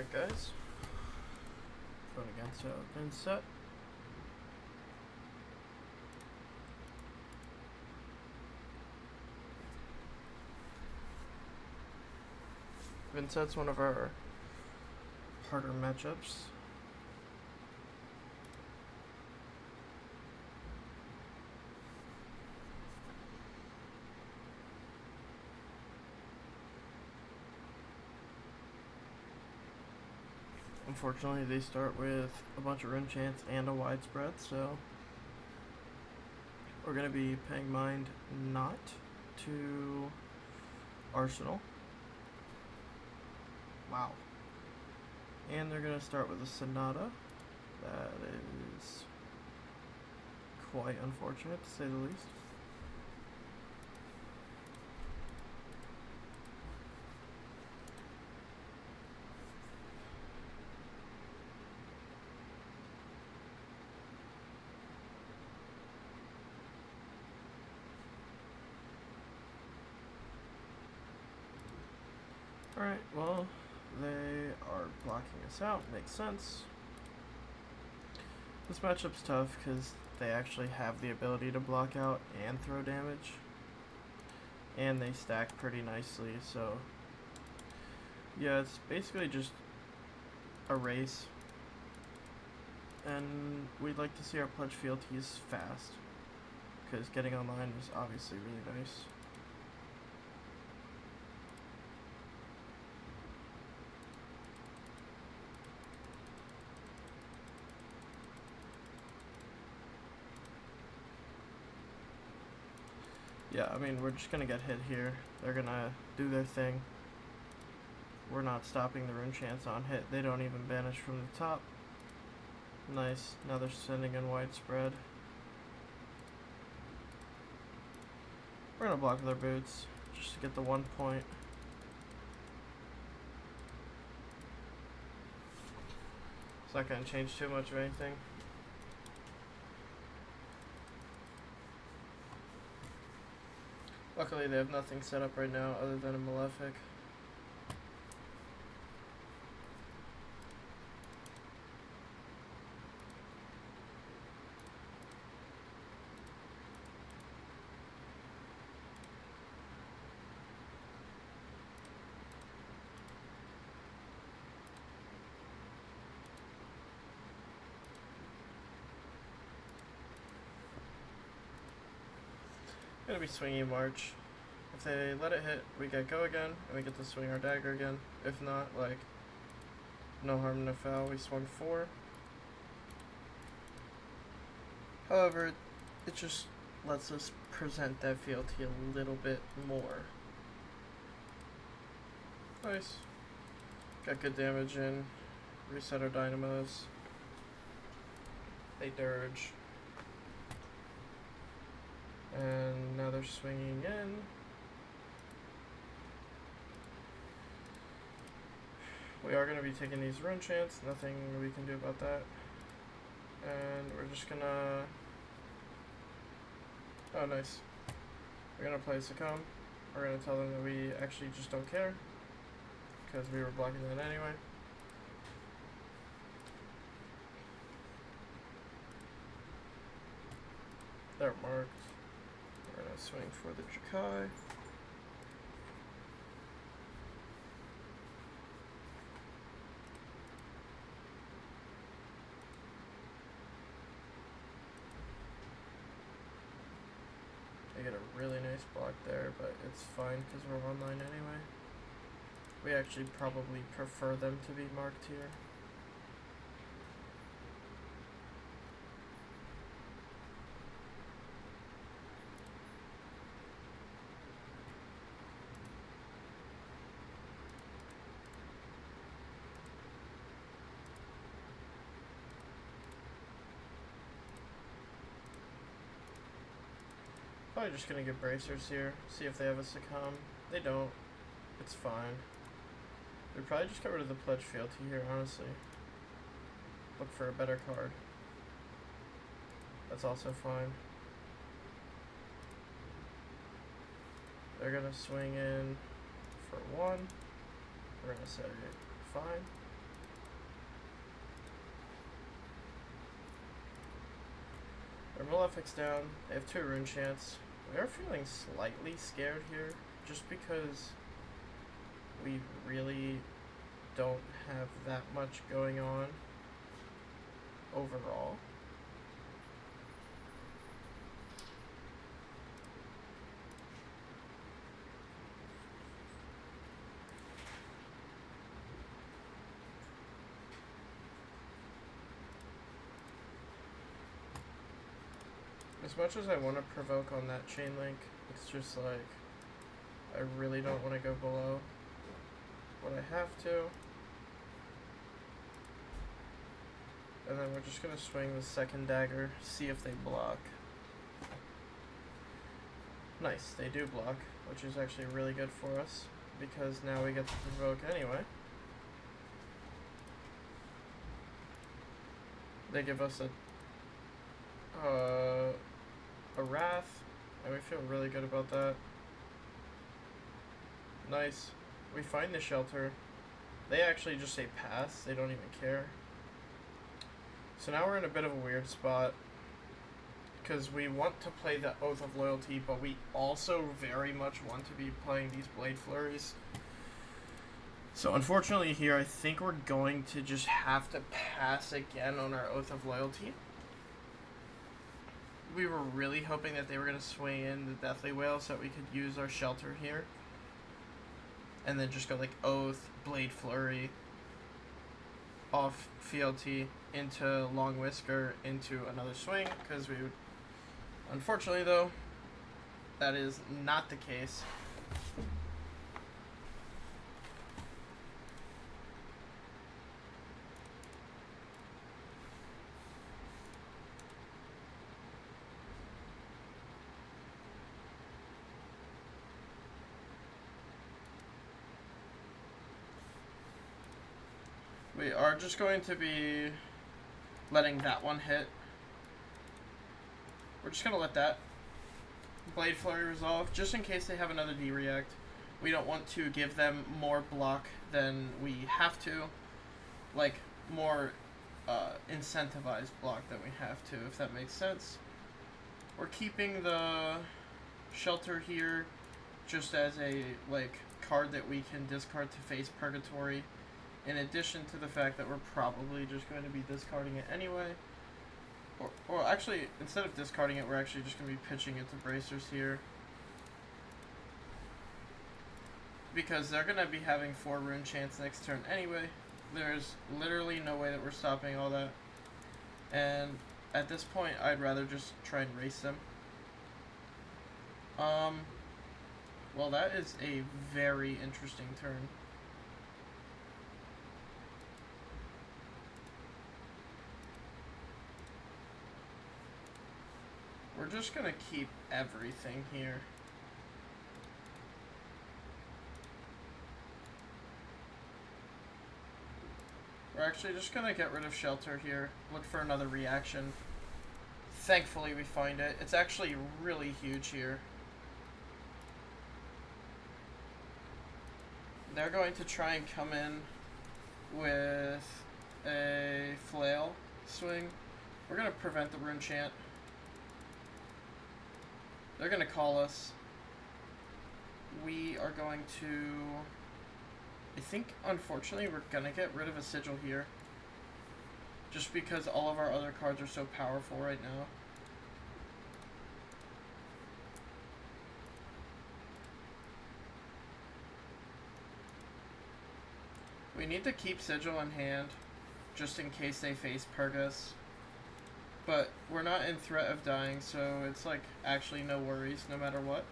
Alright guys, going against Vynnset. Vynnset's one of our harder matchups. Unfortunately, they start with a bunch of rune chants and a widespread, so we're going to be paying mind not to Arsenal. Wow. And they're going to start with a Sonata. That is quite unfortunate, to say the least. Alright, well, they are blocking us out. Makes sense. This matchup's tough because they actually have the ability to block out and throw damage. And they stack pretty nicely, so yeah, it's basically just a race. And we'd like to see our pledge fealties fast, because getting online is obviously really nice. Yeah, I mean, we're just gonna get hit here. They're gonna do their thing. We're not stopping the rune chance on hit. They don't even banish from the top. Nice. Now they're sending in widespread. We're gonna block their boots just to get the 1 point. It's not gonna change too much of anything. Luckily, they have nothing set up right now other than a Malefic. Gonna be swingy March. If they let it hit, we get go again, and we get to swing our dagger again. If not, like, no harm, no foul. We swung 4. However, it just lets us present that fealty a little bit more. Nice. Got good damage in. Reset our dynamos. They dirge. And now they're swinging in. We are going to be taking these rune chants. Nothing we can do about that. And we're just gonna... Oh, nice. We're gonna play Succumb. We're gonna tell them that we actually just don't care, because we were blocking that anyway. They're marked. We're gonna swing for the Jakai. They get a really nice block there, but it's fine because we're online anyway. We actually probably prefer them to be marked here. Probably just gonna get bracers here, see if they have a Succumb. They don't. It's fine. We'd probably just get rid of the pledge fealty here, honestly. Look for a better card. That's also fine. They're gonna swing in for 1. We're gonna say fine. Our Malefic's down. They have 2 rune chants. We are feeling slightly scared here, just because we really don't have that much going on overall. As much as I want to provoke on that chain link, it's just like, I really don't want to go below what I have to. And then we're just going to swing the second dagger, see if they block. Nice, they do block, which is actually really good for us, because now we get to provoke anyway. They give us a wrath, and we feel really good about that. Nice. We find the shelter. They actually just say pass, they don't even care. So now we're in a bit of a weird spot, because we want to play the Oath of Loyalty, but we also very much want to be playing these Blade Flurries. So unfortunately here, I think we're going to just have to pass again on our Oath of Loyalty. We were really hoping that they were going to swing in the Deathly Whale so that we could use our shelter here. And then just go like Oath, Blade Flurry, off Fealty, into Long Whisker, into another swing, because we would... Unfortunately though, that is not the case. We are just going to be letting that one hit. We're just going to let that Blade Flurry resolve, just in case they have another D-React. We don't want to give them more block than we have to. Like, more incentivized block than we have to, if that makes sense. We're keeping the shelter here just as a, like, card that we can discard to face Purgatory. In addition to the fact that we're probably just going to be discarding it anyway. Or actually, instead of discarding it, we're actually just going to be pitching it to Bracers here. Because they're going to be having 4 rune chants next turn anyway. There's literally no way that we're stopping all that. And at this point, I'd rather just try and race them. Well, that is a very interesting turn. We're just gonna keep everything here. We're actually just gonna get rid of shelter here, look for another reaction. Thankfully we find it. It's actually really huge here. They're going to try and come in with a flail swing. We're gonna prevent the rune chant. They're going to call us. We are going to... I think, unfortunately, we're going to get rid of a sigil here. Just because all of our other cards are so powerful right now. We need to keep sigil in hand, just in case they face Purgus. But we're not in threat of dying, so it's like actually no worries no matter what.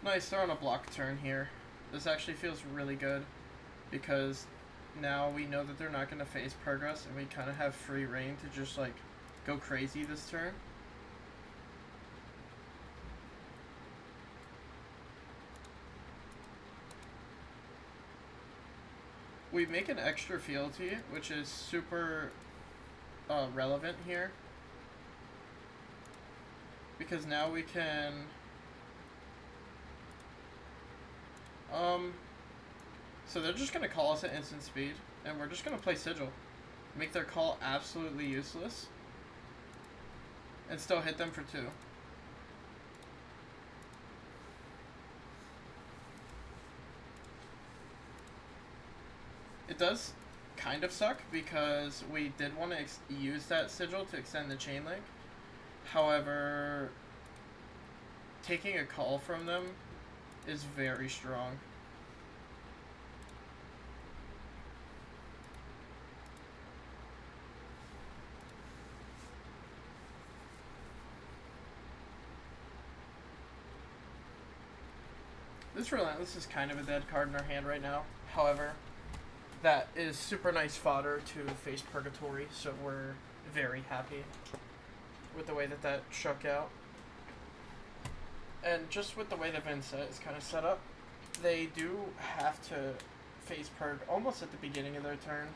Nice, they're on a block turn here. This actually feels really good because now we know that they're not going to face Purgus and we kind of have free reign to just like go crazy this turn. We make an extra fealty, which is super relevant here. Because now we can... So they're just going to call us at instant speed. And we're just going to play Sigil. Make their call absolutely useless. And still hit them for 2. It does kind of suck because we did want to use that Sigil to extend the chain link. However, taking a call from them is very strong. This Relentless is kind of a dead card in our hand right now. However, that is super nice fodder to face Purgatory, so we're very happy with the way that that shook out. And just with the way that Vynnset is kind of set up, they do have to face Purg almost at the beginning of their turn,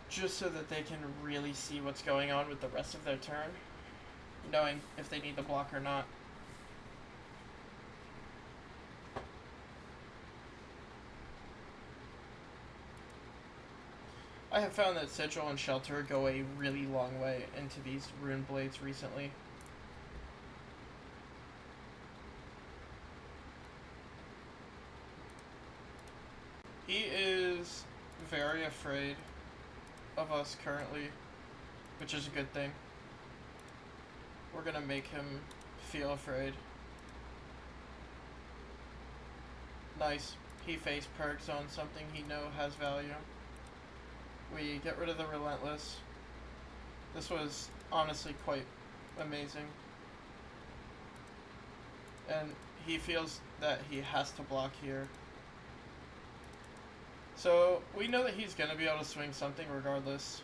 just so that they can really see what's going on with the rest of their turn, knowing if they need the block or not. I have found that Sigil and Shelter go a really long way into these Rune Blades recently. He is very afraid of us currently, which is a good thing. We're gonna make him feel afraid. Nice. He face perks on something he knows has value. We get rid of the Relentless. This was honestly quite amazing. And he feels that he has to block here. So we know that he's going to be able to swing something regardless.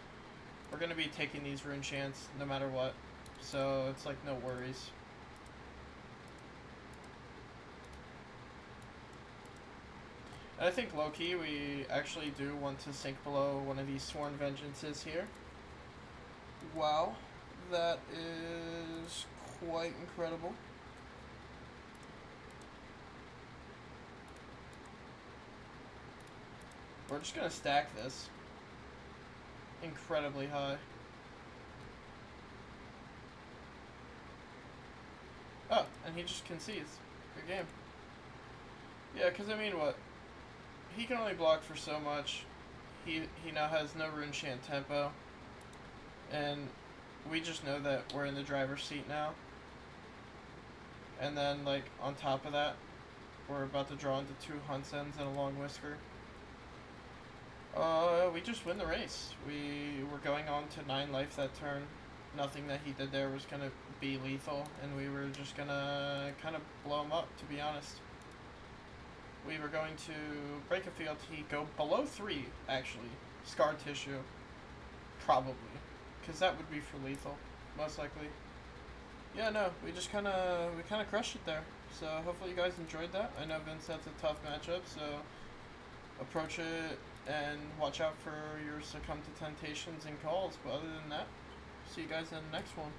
We're going to be taking these rune chants no matter what. So it's like no worries. And I think low-key we actually do want to sink below one of these Sworn Vengeances here. Wow, that is quite incredible. We're just going to stack this incredibly high. Oh, and he just concedes. Good game. Yeah, because I mean, what? He can only block for so much. He now has no rune chant tempo. And we just know that we're in the driver's seat now. And then, like, on top of that, we're about to draw into 2 Hunsens and a Long Whisker. We just win the race. We were going on to 9 life that turn. Nothing that he did there was going to be lethal, and we were just going to kind of blow him up, to be honest. We were going to break a field. He'd go below 3, actually. Scar tissue. Probably. Because that would be for lethal, most likely. Yeah, no, we kind of crushed it there. So hopefully you guys enjoyed that. I know Vynnset's a tough matchup, so approach it and watch out for your succumb to temptations and calls. But other than that, see you guys in the next one.